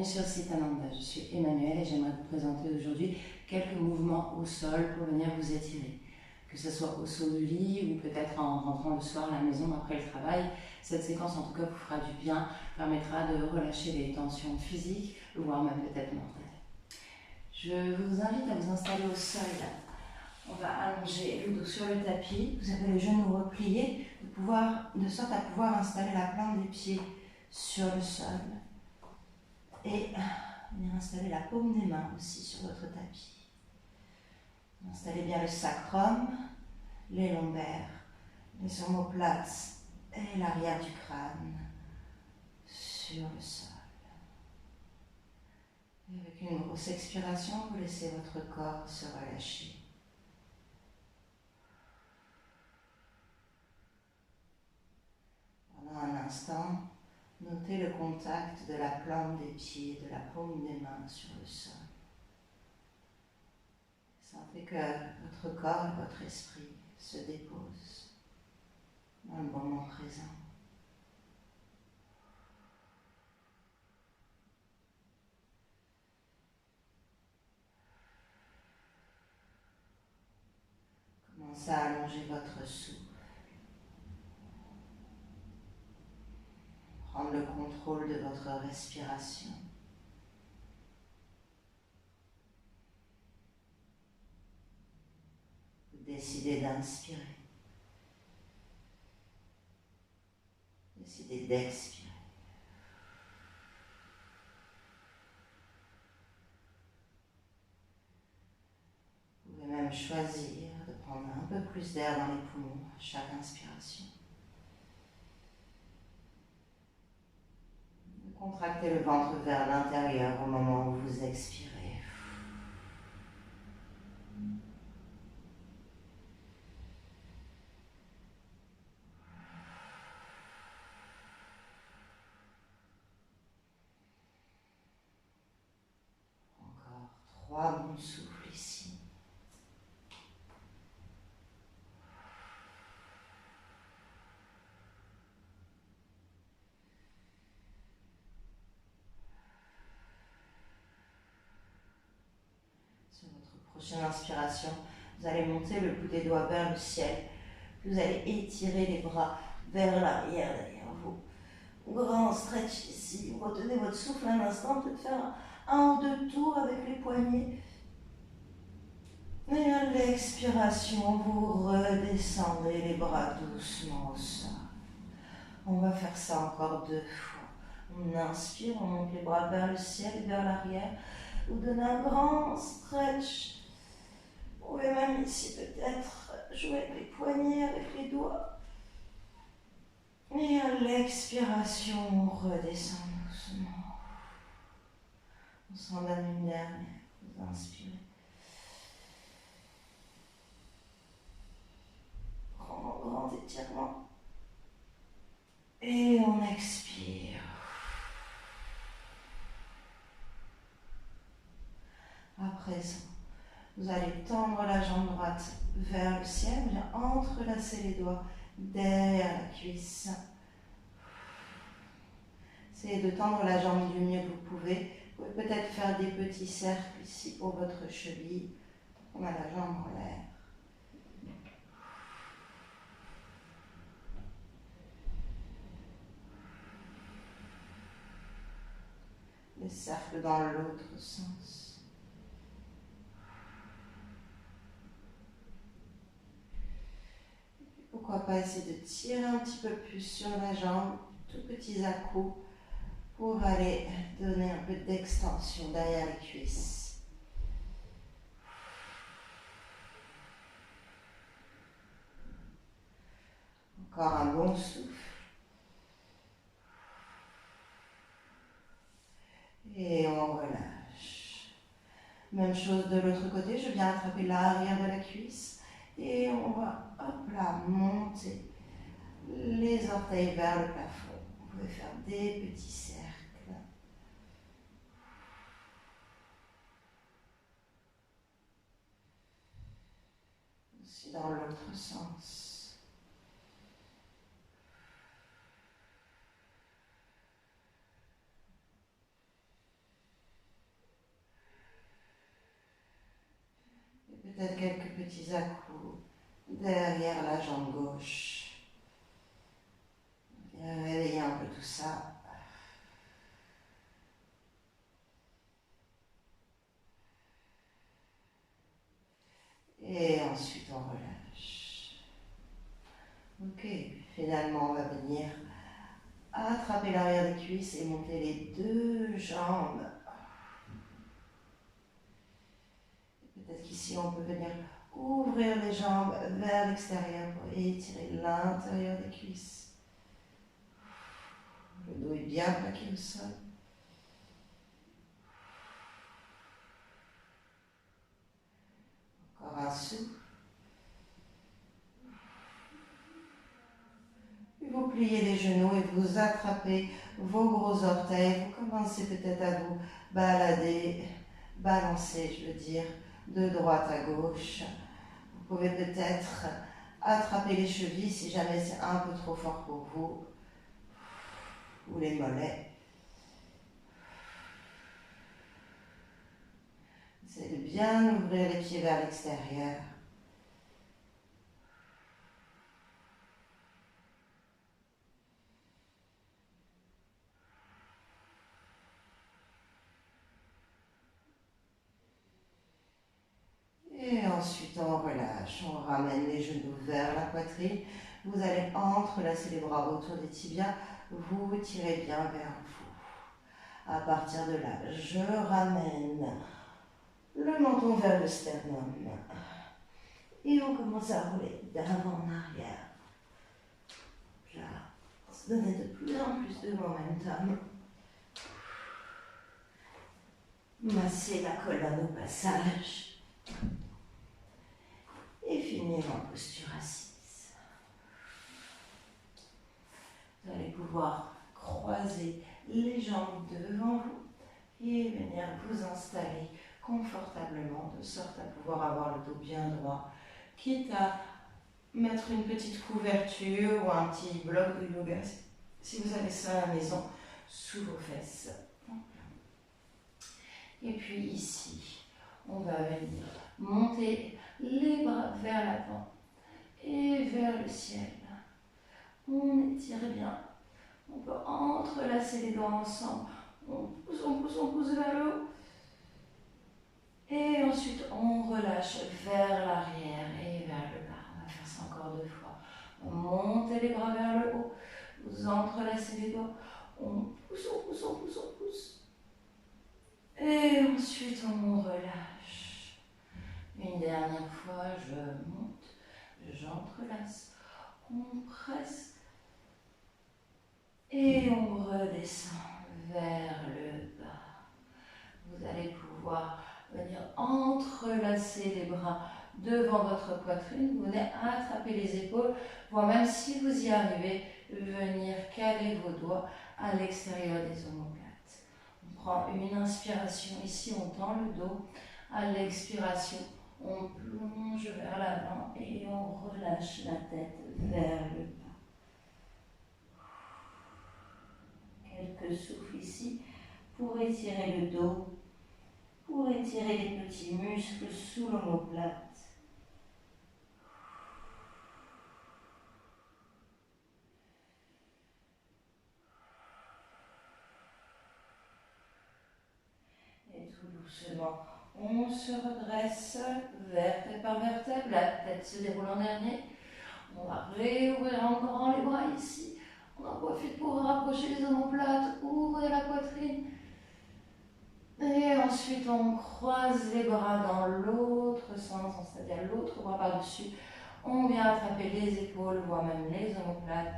sur Sitananda, je suis Emmanuelle et j'aimerais vous présenter aujourd'hui quelques mouvements au sol pour venir vous étirer. Que ce soit au sol du lit ou peut-être en rentrant le soir à la maison après le travail, cette séquence en tout cas vous fera du bien, permettra de relâcher les tensions physiques, voire même peut-être mentales. Je vous invite à vous installer au sol. On va allonger le dos sur le tapis, vous avez les genoux repliés, de sorte à pouvoir installer la plante des pieds sur le sol. Et venir installer la paume des mains aussi sur votre tapis. Installez bien le sacrum, les lombaires, les omoplates et l'arrière du crâne sur le sol. Et avec une grosse expiration, vous laissez votre corps se relâcher. Pendant un instant, notez le contact de la plante des pieds, de la paume des mains sur le sol. Sentez que votre corps et votre esprit se déposent dans le moment présent. Commencez à allonger votre souffle. Prendre le contrôle de votre respiration. Décidez d'inspirer. Décidez d'expirer. Vous pouvez même choisir de prendre un peu plus d'air dans les poumons à chaque inspiration. De contracter le ventre vers l'intérieur au moment où vous expirez. Encore 3 bons souffles ici. Sur votre prochaine inspiration, vous allez monter le bout des doigts vers le ciel. Vous allez étirer les bras vers l'arrière derrière vous. Grand stretch ici. Vous retenez votre souffle un instant, peut-être faire un ou deux tours avec les poignets. Et à l'expiration, vous redescendez les bras doucement au sol. On va faire ça encore 2 fois. On inspire, on monte les bras vers le ciel, vers l'arrière. Vous donnez un grand stretch. Vous pouvez même ici peut-être jouer avec les poignets, avec les doigts. Et à l'expiration, on redescend doucement. On s'en donne une dernière. Vous inspirez. Grand étirement. Et on expire. À présent, vous allez tendre la jambe droite vers le ciel, vous allez entrelacer les doigts derrière la cuisse. Essayez de tendre la jambe du mieux que vous pouvez. Vous pouvez peut-être faire des petits cercles ici pour votre cheville. On a la jambe en l'air. Les cercles dans l'autre sens. Pourquoi pas essayer de tirer un petit peu plus sur la jambe, tout petits à-coups, pour aller donner un peu d'extension derrière les cuisses. Encore un bon souffle. Et on relâche. Même chose de l'autre côté, je viens attraper l'arrière de la cuisse et on va, hop là, monter les orteils vers le plafond. Vous pouvez faire des petits cercles. Aussi dans l'autre sens. Peut-être quelques petits à-coups derrière la jambe gauche. Bien réveiller un peu tout ça. Et ensuite on relâche. Ok, finalement on va venir attraper l'arrière des cuisses et monter les deux jambes. Peut-être qu'ici on peut venir ouvrir les jambes vers l'extérieur pour étirer l'intérieur des cuisses. Le dos est bien plaqué au sol. Encore un souffle. Puis vous pliez les genoux et vous attrapez vos gros orteils. Vous commencez peut-être à vous balancer, je veux dire, de droite à gauche. Vous pouvez peut-être attraper les chevilles si jamais c'est un peu trop fort pour vous, ou les mollets. Essayez de bien ouvrir les pieds vers l'extérieur. Et ensuite on relâche, on ramène les genoux vers la poitrine. Vous allez entrelacer les bras autour des tibias, vous tirez bien vers vous. À partir de là, je ramène le menton vers le sternum. Et on commence à rouler d'avant en arrière. Là, se donner de plus en plus de momentum. Masser la colonne au passage. Et finir en posture assise. Vous allez pouvoir croiser les jambes devant vous et venir vous installer confortablement de sorte à pouvoir avoir le dos bien droit, quitte à mettre une petite couverture ou un petit bloc de yoga si vous avez ça à la maison sous vos fesses. Et puis ici, on va venir monter les bras vers l'avant et vers le ciel. On étire bien. On peut entrelacer les doigts ensemble. On pousse vers le haut. Et ensuite, on relâche vers l'arrière et vers le bas. On va faire ça encore 2 fois. On monte les bras vers le haut. Vous entrelacez les doigts. On pousse. Et ensuite, on relâche. Une dernière fois, je monte, j'entrelace, on presse et on redescend vers le bas. Vous allez pouvoir venir entrelacer les bras devant votre poitrine. Vous venez attraper les épaules, voire même si vous y arrivez, venir caler vos doigts à l'extérieur des omoplates. On prend une inspiration ici, on tend le dos. À l'expiration, on plonge vers l'avant et on relâche la tête vers le bas. Quelques souffles ici pour étirer le dos, pour étirer les petits muscles sous l'omoplate. Et tout doucement, on se redresse vertèbre par vertèbre, la tête se déroule en dernier. On va réouvrir encore les bras ici. On en profite pour rapprocher les omoplates, ouvrir la poitrine. Et ensuite, on croise les bras dans l'autre sens, c'est-à-dire l'autre bras par-dessus. On vient attraper les épaules, voire même les omoplates.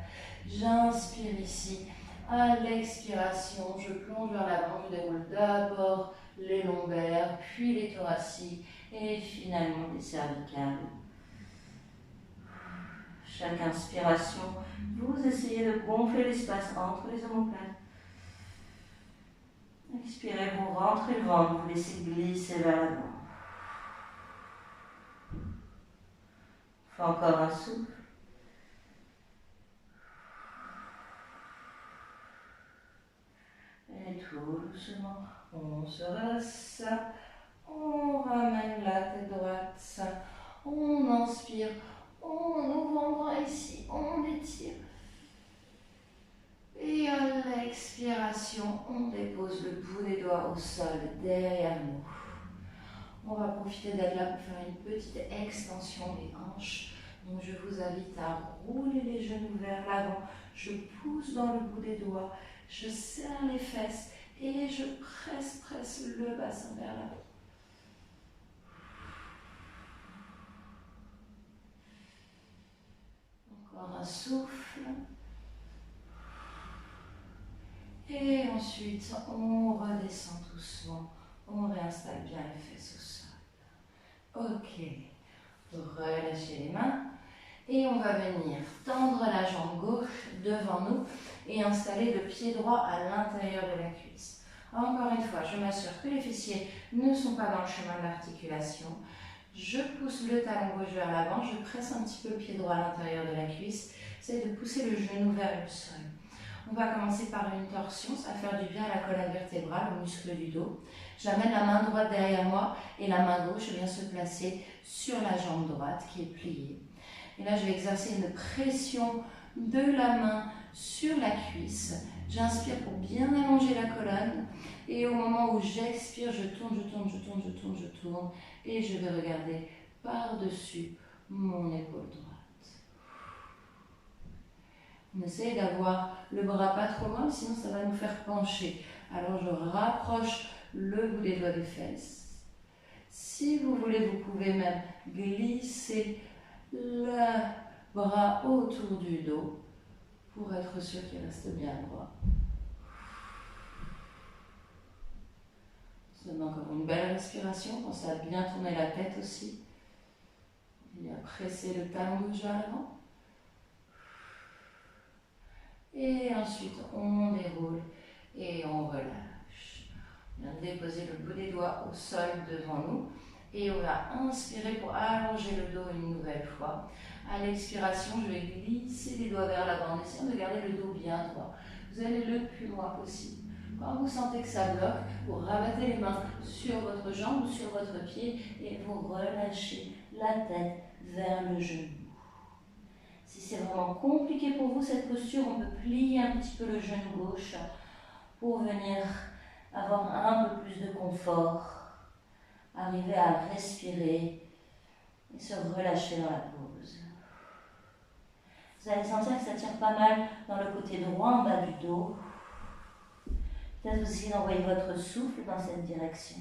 J'inspire ici. À l'expiration, je plonge vers l'avant. Je déroule d'abord les lombaires, puis les thoraciques et finalement les cervicales. Chaque inspiration, vous essayez de gonfler l'espace entre les omoplates. Expirez, vous rentrez le ventre, vous laissez glisser vers l'avant. Fait encore un souffle. Et tout doucement, on se redresse. On ramène la tête droite inspire, on ouvre en bras ici, on étire. Et à l'expiration, on dépose le bout des doigts au sol derrière nous. On va profiter d'être là pour faire une petite extension des hanches. Donc je vous invite à rouler les genoux vers l'avant. Je pousse dans le bout des doigts. Je serre les fesses et je presse le bassin vers l'avant. Encore un souffle. Et ensuite, on redescend doucement. On réinstalle bien les fesses au sol. Ok. Relâchez les mains. Et on va venir tendre la jambe gauche devant nous et installer le pied droit à l'intérieur de la cuisse. Encore une fois, je m'assure que les fessiers ne sont pas dans le chemin de l'articulation. Je pousse le talon gauche vers l'avant, je presse un petit peu le pied droit à l'intérieur de la cuisse. J'essaie de pousser le genou vers le sol. On va commencer par une torsion, ça va faire du bien à la colonne vertébrale, aux muscles du dos. J'amène la main droite derrière moi et la main gauche vient se placer sur la jambe droite qui est pliée. Et là, je vais exercer une pression de la main sur la cuisse. J'inspire pour bien allonger la colonne. Et au moment où j'expire, je tourne. Et je vais regarder par-dessus mon épaule droite. On essaye d'avoir le bras pas trop loin, sinon ça va nous faire pencher. Alors je rapproche le bout des doigts des fesses. Si vous voulez, vous pouvez même glisser le bras autour du dos pour être sûr qu'il reste bien droit. On donne encore une belle respiration, pensez à bien tourner la tête aussi. Et à presser le talon gauche vers l'avant. Et ensuite on déroule et on relâche. On vient de déposer le bout des doigts au sol devant nous. Et on va inspirer pour allonger le dos une nouvelle fois. À l'expiration, je vais glisser les doigts vers l'avant en essayant de garder le dos bien droit. Vous allez le plus loin possible. Quand vous sentez que ça bloque, vous rabattez les mains sur votre jambe ou sur votre pied et vous relâchez la tête vers le genou. Si c'est vraiment compliqué pour vous cette posture, on peut plier un petit peu le genou gauche pour venir avoir un peu plus de confort. Arriver à respirer et se relâcher dans la pause. Vous allez sentir que ça tire pas mal dans le côté droit en bas du dos. Peut-être aussi d'envoyer votre souffle dans cette direction.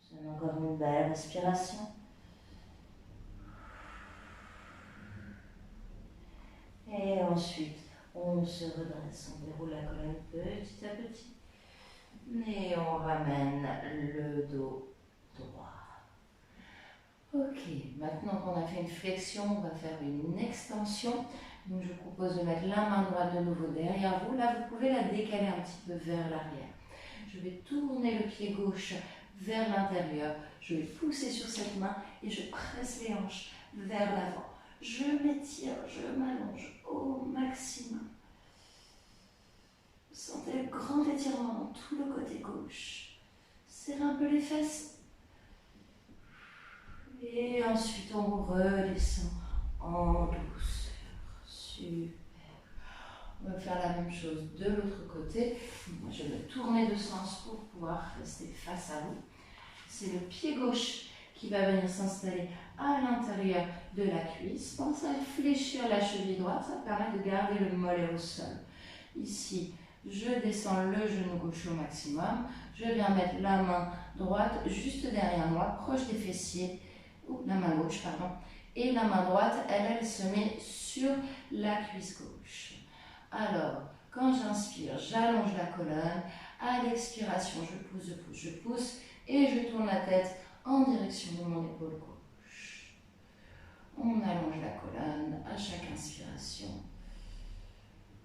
Vous avez encore une belle respiration. Et ensuite, on se redresse, on déroule la colonne petit à petit. Et on ramène le dos droit. Ok, maintenant qu'on a fait une flexion, on va faire une extension. Donc je vous propose de mettre la main droite de nouveau derrière vous. Là, vous pouvez la décaler un petit peu vers l'arrière. Je vais tourner le pied gauche vers l'intérieur. Je vais pousser sur cette main et je presse les hanches vers l'avant. Je m'étire, je m'allonge au maximum. Sentez le grand étirement dans tout le côté gauche. Serrez un peu les fesses. Et ensuite, on redescend en douceur. Super. On va faire la même chose de l'autre côté. Moi, je vais tourner de sens pour pouvoir rester face à vous. C'est le pied gauche qui va venir s'installer à l'intérieur de la cuisse. Pensez à fléchir la cheville droite, ça permet de garder le mollet au sol. Ici, je descends le genou gauche au maximum. Je viens mettre la main droite juste derrière moi, proche des fessiers, ou la main gauche, pardon. Et la main droite, elle se met sur la cuisse gauche. Alors, quand j'inspire, j'allonge la colonne. À l'expiration, je pousse et je tourne la tête en direction de mon épaule gauche. On allonge la colonne à chaque inspiration.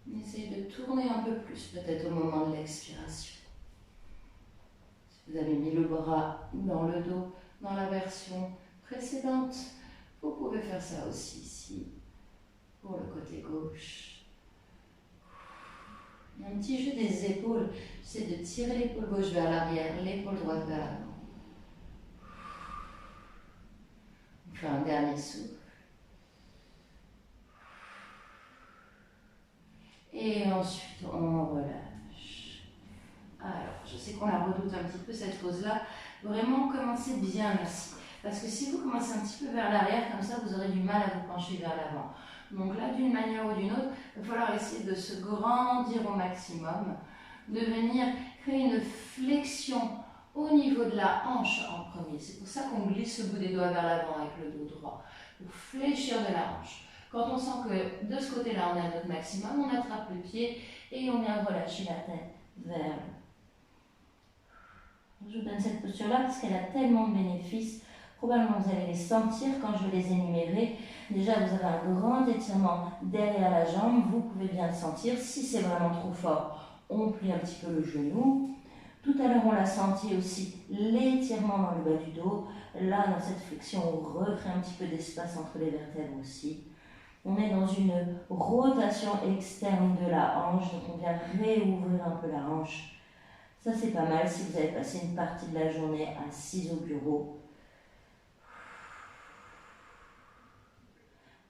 On essaye de tourner un peu plus, peut-être au moment de l'expiration. Si vous avez mis le bras dans le dos, dans la version précédente, vous pouvez faire ça aussi ici, pour le côté gauche. Un petit jeu des épaules. C'est de tirer l'épaule gauche vers l'arrière, l'épaule droite vers l'avant. On fait un dernier souffle. Et ensuite, on relâche. Alors, je sais qu'on la redoute un petit peu cette pause-là. Vraiment, commencez bien assis. Parce que si vous commencez un petit peu vers l'arrière, comme ça, vous aurez du mal à vous pencher vers l'avant. Donc là, d'une manière ou d'une autre, il va falloir essayer de se grandir au maximum, de venir créer une flexion au niveau de la hanche en premier. C'est pour ça qu'on glisse le bout des doigts vers l'avant avec le dos droit, pour fléchir de la hanche. Quand on sent que de ce côté-là, on est à notre maximum, on attrape le pied et on vient relâcher la tête vers le haut. Je vous donne cette posture-là parce qu'elle a tellement de bénéfices. Probablement vous allez les sentir quand je vais les énumérer. Déjà, vous avez un grand étirement derrière la jambe. Vous pouvez bien le sentir. Si c'est vraiment trop fort, on plie un petit peu le genou. Tout à l'heure, on l'a senti aussi, l'étirement dans le bas du dos. Là, dans cette flexion, on recrée un petit peu d'espace entre les vertèbres aussi. On est dans une rotation externe de la hanche, donc on vient réouvrir un peu la hanche. Ça, c'est pas mal si vous avez passé une partie de la journée assise au bureau.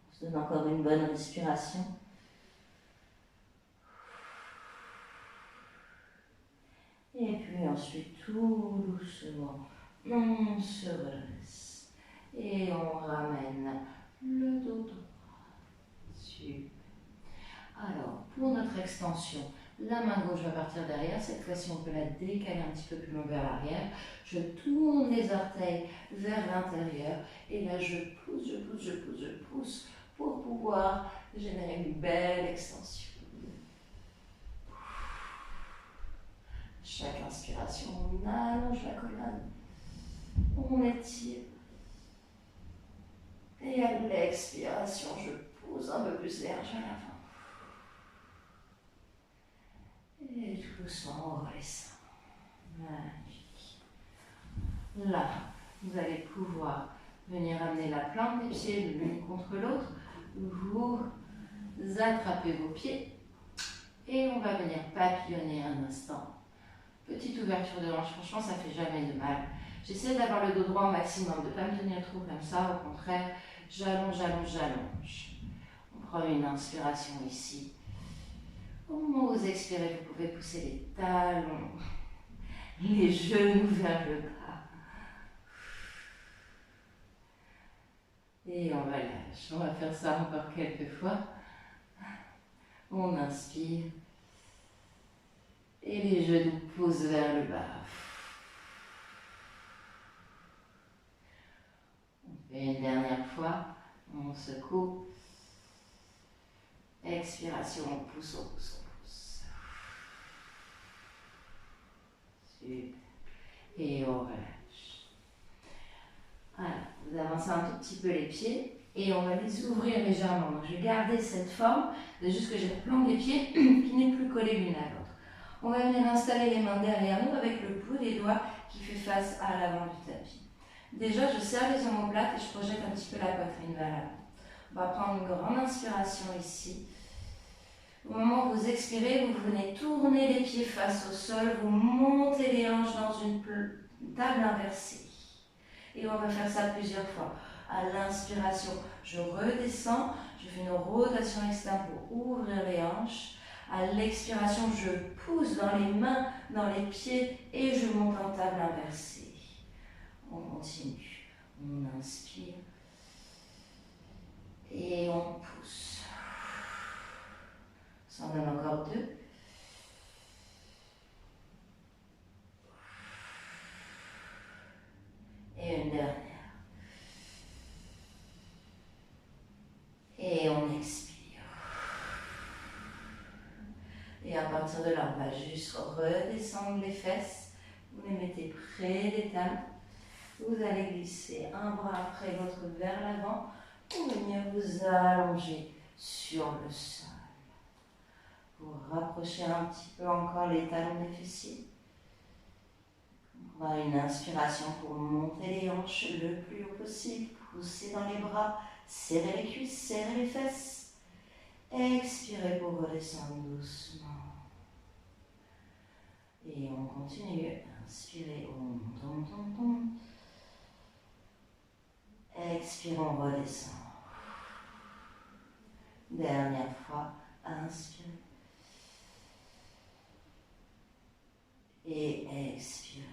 On se donne encore une bonne respiration. Et puis ensuite, tout doucement, on se redresse. Et on ramène le dos droit. Super. Alors, pour notre extension, la main gauche va partir derrière. Cette fois-ci, on peut la décaler un petit peu plus loin vers l'arrière. Je tourne les orteils vers l'intérieur. Et là, je pousse pour pouvoir générer une belle extension. Chaque inspiration, on allonge la colonne. On étire. Et à l'expiration, je pousse un peu plus large à l'avant. Et tout doucement, on redescend. Magnifique. Là, vous allez pouvoir venir amener la plante des pieds l'une contre l'autre. Vous attrapez vos pieds. Et on va venir papillonner un instant. Petite ouverture de hanche, franchement, ça fait jamais de mal. J'essaie d'avoir le dos droit au maximum, de ne pas me tenir trop comme ça. Au contraire, j'allonge. On prend une inspiration ici. Au moment où vous expirez, vous pouvez pousser les talons, les genoux vers le bas. Et on relâche. On va faire ça encore quelques fois. On inspire. Et les genoux poussent vers le bas. On fait une dernière fois. On secoue. Expiration, on pousse. Super. Et on relâche. Voilà, vous avancez un tout petit peu les pieds et on va les ouvrir légèrement. Donc je vais garder cette forme, c'est juste que j'ai la plante des pieds qui n'est plus collée l'une à l'autre. On va venir installer les mains derrière nous avec le bout des doigts qui fait face à l'avant du tapis. Déjà, je serre les omoplates et je projette un petit peu la poitrine vers l'avant. On va prendre une grande inspiration ici. Au moment où vous expirez, vous venez tourner les pieds face au sol, vous montez les hanches dans une table inversée. Et on va faire ça plusieurs fois. À l'inspiration, je redescends, je fais une rotation externe pour ouvrir les hanches. À l'expiration, je pousse dans les mains, dans les pieds et je monte en table inversée. On continue. On inspire et on pousse. Ça en donne encore deux. Et une dernière. Et on expire. Et à partir de là, on va juste redescendre les fesses. Vous les mettez près des tables. Vous allez glisser un bras après l'autre vers l'avant pour venir vous allonger sur le sol. Vous rapprochez un petit peu encore les talons des fessiers. On va une inspiration pour monter les hanches le plus haut possible. Poussez dans les bras, serrez les cuisses, serrez les fesses. Expirez pour redescendre doucement. Et on continue. Inspirez, on monte, on monte, on monte. Expire, on redescend. Dernière fois, inspirez. Et expirez.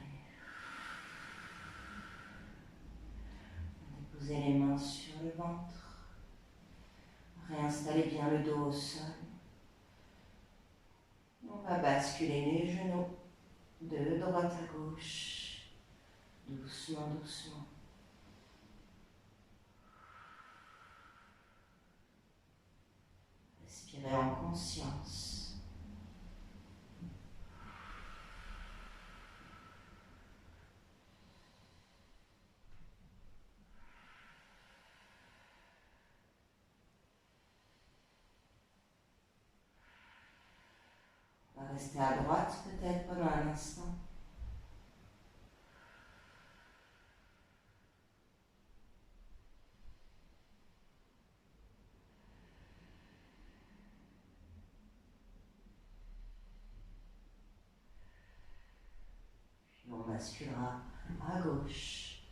Déposez les mains sur le ventre. Réinstallez bien le dos au sol. On va basculer les genoux de droite à gauche. Doucement, doucement. Respirez en conscience. On va rester à droite peut-être pendant un instant. Puis on basculera à gauche.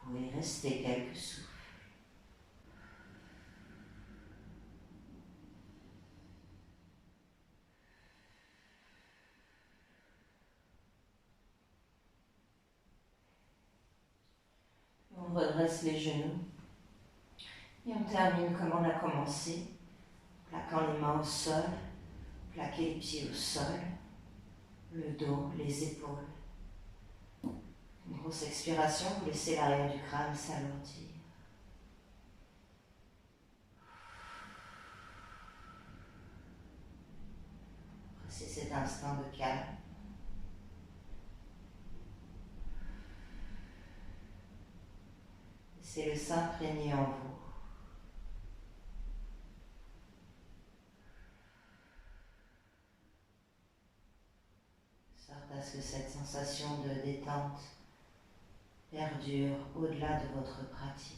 Vous pouvez rester quelques souffles. On redresse les genoux et on termine comme on a commencé, plaquant les mains au sol, plaquer les pieds au sol, le dos, les épaules. Une grosse expiration, vous laissez l'arrière du crâne s'alourdir. Appréciez cet instant de calme. Laissez le s'imprégner en vous. Sorte à ce que cette sensation de détente perdure au-delà de votre pratique.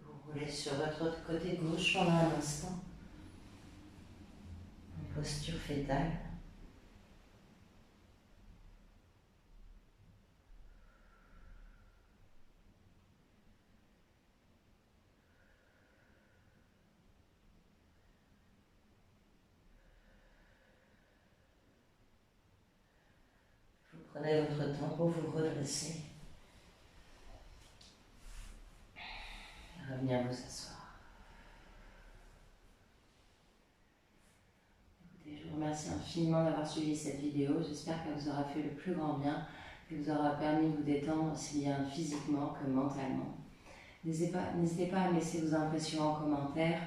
Vous roulez sur votre autre côté gauche pendant un instant. En posture fétale. Vous prenez votre temps pour vous redresser. Et revenir vous asseoir. Je vous remercie infiniment d'avoir suivi cette vidéo. J'espère qu'elle vous aura fait le plus grand bien, qu'elle vous aura permis de vous détendre aussi bien physiquement que mentalement. N'hésitez pas à me laisser vos impressions en commentaire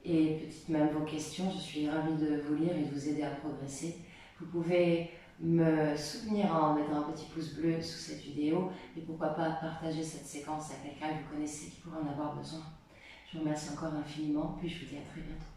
et peut-être même vos questions. Je suis ravie de vous lire et de vous aider à progresser. Vous pouvez me soutenir en mettant un petit pouce bleu sous cette vidéo et pourquoi pas partager cette séquence à quelqu'un que vous connaissez qui pourrait en avoir besoin. Je vous remercie encore infiniment, puis je vous dis à très bientôt.